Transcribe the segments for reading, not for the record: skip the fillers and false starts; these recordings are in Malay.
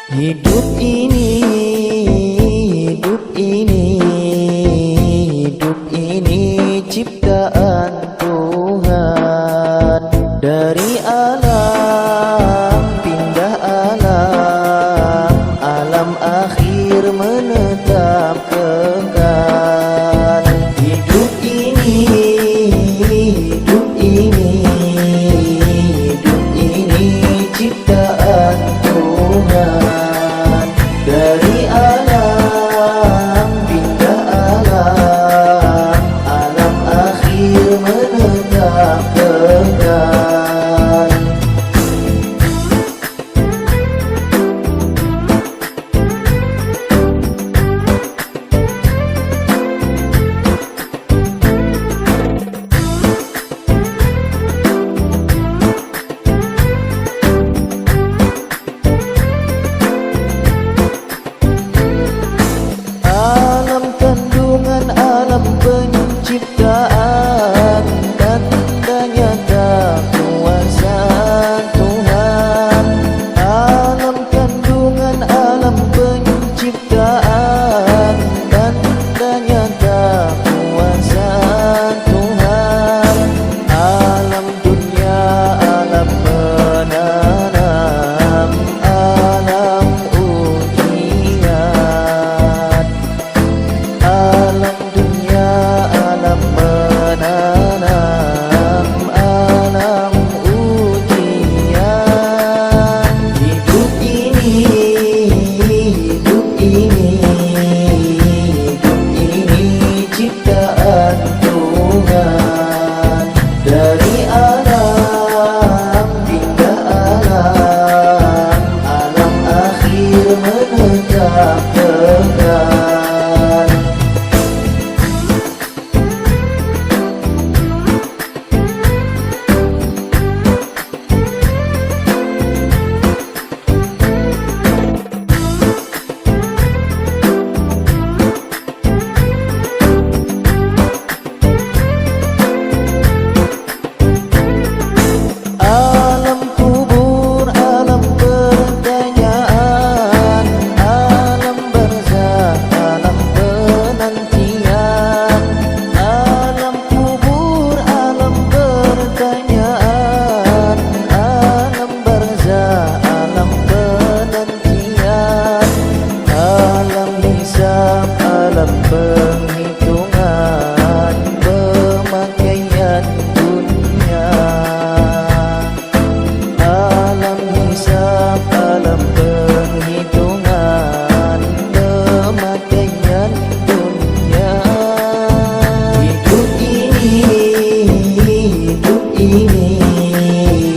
Hidup ini, hidup ini, hidup ini ciptaan Tuhan. Dari alam pindah alam, alam akhir menetap kekal. Hidup ini, hidup ini, hidup ini ciptaan Tuhan. Dari alam pindah alam, alam akhir menetap kekal. Alam penciptaan, tanda nyata kuasa Tuhan. Alam kandungan, alam penciptaan, tanda nyata kuasa Tuhan. Alam dunia, alam menanam, alam ujian. Alam dunia, alam menanam, alam ujian. Hidup ini, hidup ini, hidup ini ciptaan Tuhan. Dari alam pindah alam, alam akhir menetap kekal. Alam penghitungan pemakaian dunia. Alam hisab, alam penghitungan pemakaian dunia. Hidup ini, hidup ini,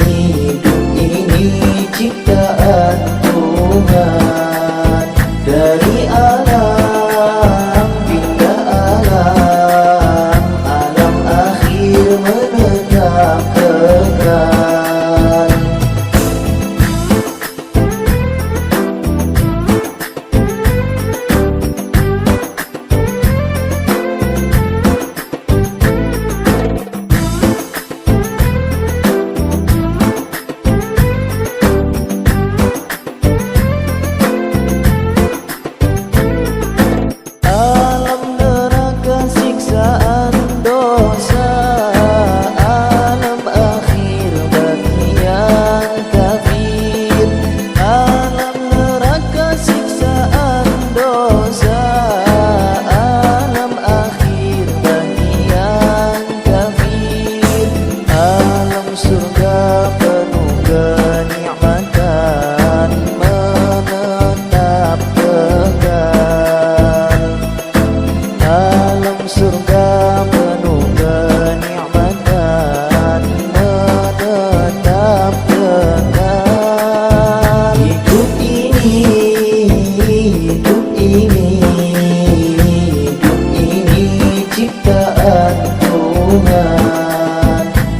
hidup ini ciptaan Tuhan. Dari alam pindah alam, alam akhir menetap kekal.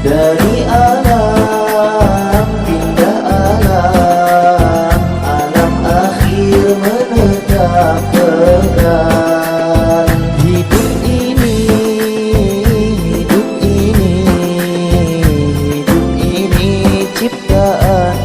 Dari alam pindah alam, alam akhir menetap kekal. Hidup ini, hidup ini, hidup ini ciptaan